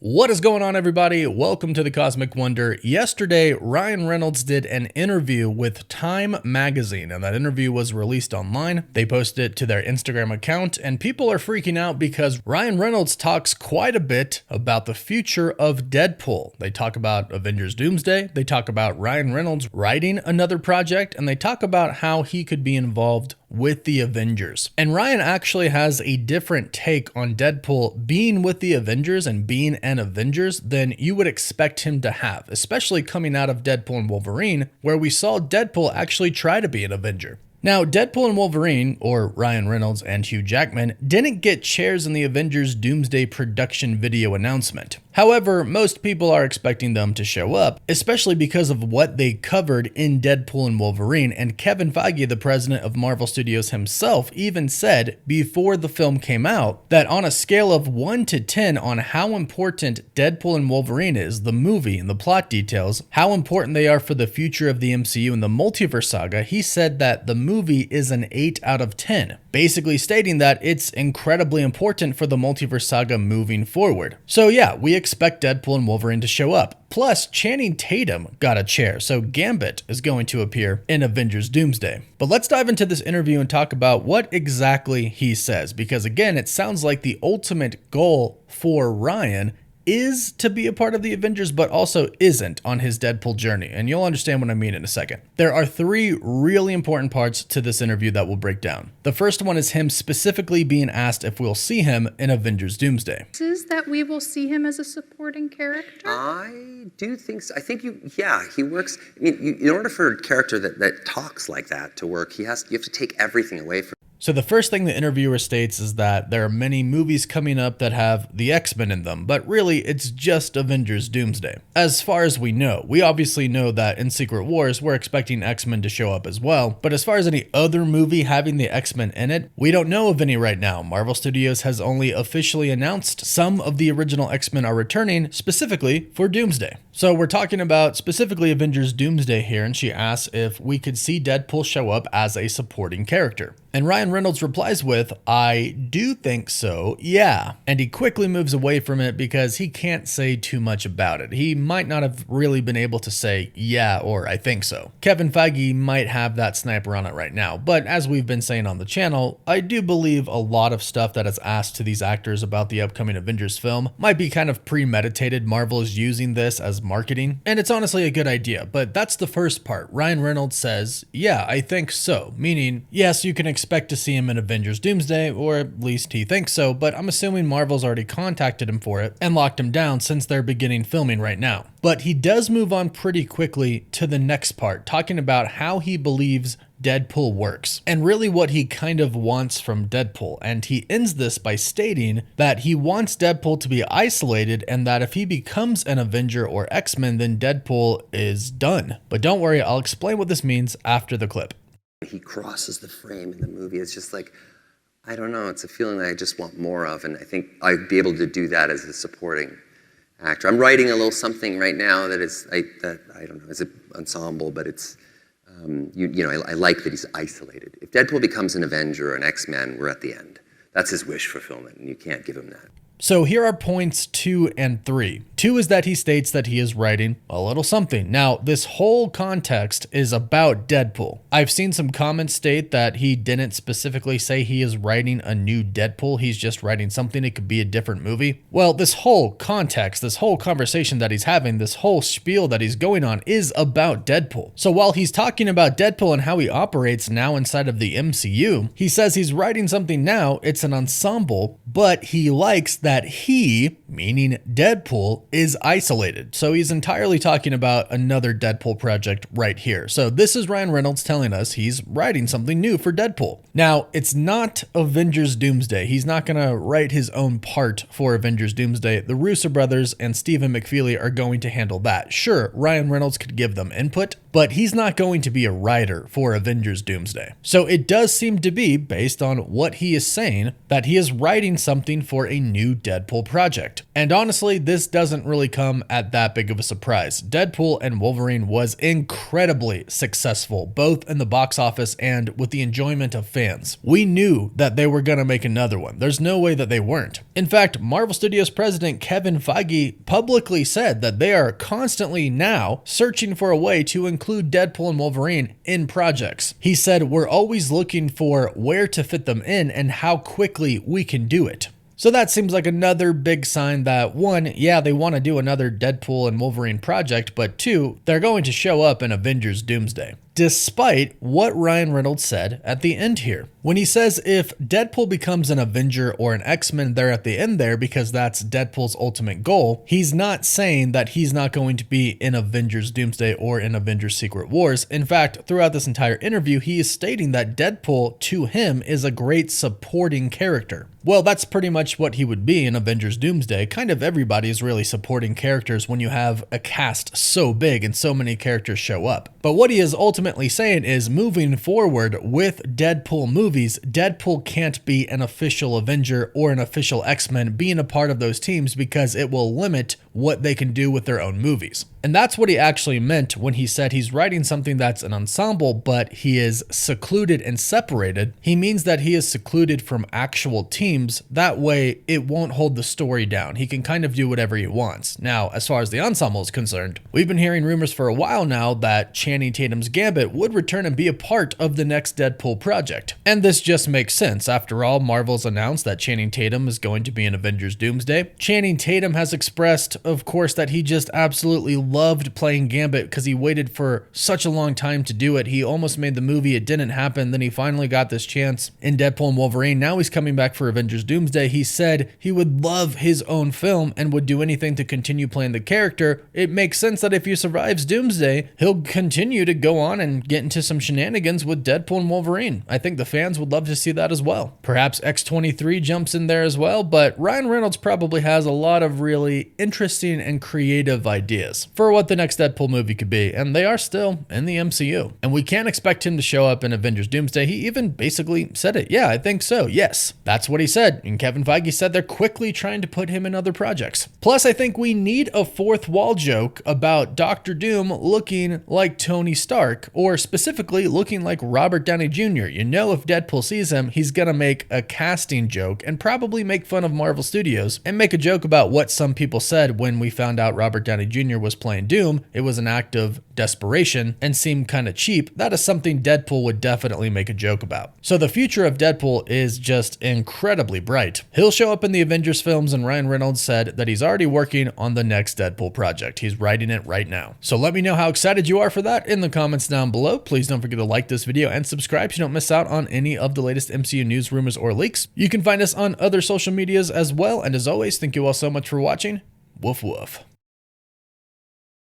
What is going on, everybody? Welcome to the Cosmic Wonder. Yesterday, Ryan Reynolds did an interview with Time magazine, and that interview was released online. They posted it to their Instagram account, and people are freaking out because Ryan Reynolds talks quite a bit about the future of Deadpool. They talk about Avengers Doomsday, they talk about Ryan Reynolds writing another project, and they talk about how he could be involved with the Avengers. And Ryan actually has a different take on Deadpool being with the Avengers and being an Avengers than you would expect him to have, especially coming out of Deadpool and Wolverine, where we saw Deadpool actually try to be an Avenger. Now, Deadpool and Wolverine, or Ryan Reynolds and Hugh Jackman, didn't get chairs in the Avengers Doomsday production video announcement. However, most people are expecting them to show up, especially because of what they covered in Deadpool and Wolverine, and Kevin Feige, the president of Marvel Studios himself, even said before the film came out that on a scale of 1 to 10 on how important Deadpool and Wolverine is, the movie and the plot details, how important they are for the future of the MCU and the multiverse saga, he said that the movie is an 8 out of 10, basically stating that it's incredibly important for the multiverse saga moving forward. So yeah, we expect Deadpool and Wolverine to show up. Plus, Channing Tatum got a chair, so Gambit is going to appear in Avengers Doomsday. But let's dive into this interview and talk about what exactly he says, because again, it sounds like the ultimate goal for Ryan is to be a part of the Avengers, but also isn't on his Deadpool journey, and you'll understand what I mean in a second. There are 3 really important parts to this interview that we'll break down. The first one is him specifically being asked if we'll see him in Avengers Doomsday. Is that we will see him as a supporting character? I do think so. I think he works. I mean, in order for a character that talks like that to work, you have to take everything away from. So the first thing the interviewer states is that there are many movies coming up that have the X-Men in them, but really it's just Avengers Doomsday. As far as we know, we obviously know that in Secret Wars we're expecting X-Men to show up as well, but as far as any other movie having the X-Men in it, we don't know of any right now. Marvel Studios has only officially announced some of the original X-Men are returning specifically for Doomsday. So we're talking about specifically Avengers Doomsday here, and she asks if we could see Deadpool show up as a supporting character. And Ryan Reynolds replies with, "I do think so, yeah." And he quickly moves away from it because he can't say too much about it. He might not have really been able to say, yeah, or I think so. Kevin Feige might have that sniper on it right now, but as we've been saying on the channel, I do believe a lot of stuff that is asked to these actors about the upcoming Avengers film might be kind of premeditated. Marvel is using this as marketing, and it's honestly a good idea, but that's the first part. Ryan Reynolds says, yeah, I think so, meaning, yes, you can expect to see him in Avengers Doomsday, or at least he thinks so, but I'm assuming Marvel's already contacted him for it and locked him down since they're beginning filming right now. But he does move on pretty quickly to the next part, talking about how he believes Deadpool works, and really what he kind of wants from Deadpool. And he ends this by stating that he wants Deadpool to be isolated, and that if he becomes an Avenger or X-Men, then Deadpool is done. But don't worry, I'll explain what this means after the clip. He crosses the frame in the movie. It's just like, I don't know, it's a feeling that I just want more of, and I think I'd be able to do that as a supporting actor. I'm writing a little something right now that is, I don't know, it's an ensemble, but it's, I like that he's isolated. If Deadpool becomes an Avenger or an X-Men, we're at the end. That's his wish fulfillment, and you can't give him that. So here are points 2 and 3. 2 is that he states that he is writing a little something. Now, this whole context is about Deadpool. I've seen some comments state that he didn't specifically say he is writing a new Deadpool. He's just writing something. It could be a different movie. Well, this whole context, this whole conversation that he's having, this whole spiel that he's going on is about Deadpool. So while he's talking about Deadpool and how he operates now inside of the MCU, he says he's writing something now. It's an ensemble, but he likes that he, meaning Deadpool, is isolated. So he's entirely talking about another Deadpool project right here. So this is Ryan Reynolds telling us he's writing something new for Deadpool. Now, it's not Avengers Doomsday. He's not going to write his own part for Avengers Doomsday. The Russo brothers and Stephen McFeely are going to handle that. Sure, Ryan Reynolds could give them input, but he's not going to be a writer for Avengers Doomsday. So it does seem to be, based on what he is saying, that he is writing something for a new Deadpool Project. And honestly, this doesn't really come at that big of a surprise. Deadpool and Wolverine was incredibly successful, both in the box office and with the enjoyment of fans. We knew that they were going to make another one. There's no way that they weren't. In fact, Marvel Studios president Kevin Feige publicly said that they are constantly now searching for a way to include Deadpool and Wolverine in projects. He said, "We're always looking for where to fit them in and how quickly we can do it." So that seems like another big sign that, one, yeah, they want to do another Deadpool and Wolverine project, but two, they're going to show up in Avengers Doomsday. Despite what Ryan Reynolds said at the end here. When he says if Deadpool becomes an Avenger or an X-Men, they're at the end there because that's Deadpool's ultimate goal, he's not saying that he's not going to be in Avengers Doomsday or in Avengers Secret Wars. In fact, throughout this entire interview, he is stating that Deadpool, to him, is a great supporting character. Well, that's pretty much what he would be in Avengers Doomsday. Kind of everybody is really supporting characters when you have a cast so big and so many characters show up. But what he is ultimately saying is moving forward with Deadpool movies, Deadpool can't be an official Avenger or an official X-Men being a part of those teams because it will limit what they can do with their own movies. And that's what he actually meant when he said he's writing something that's an ensemble, but he is secluded and separated. He means that he is secluded from actual teams. That way, it won't hold the story down. He can kind of do whatever he wants. Now, as far as the ensemble is concerned, we've been hearing rumors for a while now that Channing Tatum's Gambit would return and be a part of the next Deadpool project. And this just makes sense. After all, Marvel's announced that Channing Tatum is going to be in Avengers Doomsday. Channing Tatum has expressed, of course, that he just absolutely loved playing Gambit because he waited for such a long time to do it. He almost made the movie, it didn't happen, then he finally got this chance in Deadpool and Wolverine. Now he's coming back for Avengers Doomsday. He said he would love his own film and would do anything to continue playing the character. It makes sense that if he survives Doomsday, he'll continue to go on and get into some shenanigans with Deadpool and Wolverine. I think the fans would love to see that as well. Perhaps X-23 jumps in there as well, but Ryan Reynolds probably has a lot of really interesting and creative ideas for what the next Deadpool movie could be, and they are still in the MCU. And we can't expect him to show up in Avengers Doomsday. He even basically said it. Yeah, I think so. Yes, that's what he said. And Kevin Feige said they're quickly trying to put him in other projects. Plus, I think we need a fourth wall joke about Dr. Doom looking like Tony Stark, or specifically looking like Robert Downey Jr. You know, if Deadpool sees him, he's gonna make a casting joke and probably make fun of Marvel Studios and make a joke about what some people said when we found out Robert Downey Jr. was playing Doom. It was an act of desperation and seemed kind of cheap. That is something Deadpool would definitely make a joke about. So the future of Deadpool is just incredibly bright. He'll show up in the Avengers films, and Ryan Reynolds said that he's already working on the next Deadpool project. He's writing it right now. So let me know how excited you are for that in the comments down below. Please don't forget to like this video and subscribe so you don't miss out on any of the latest MCU news, rumors, or leaks. You can find us on other social medias as well. And as always, thank you all so much for watching. Woof woof.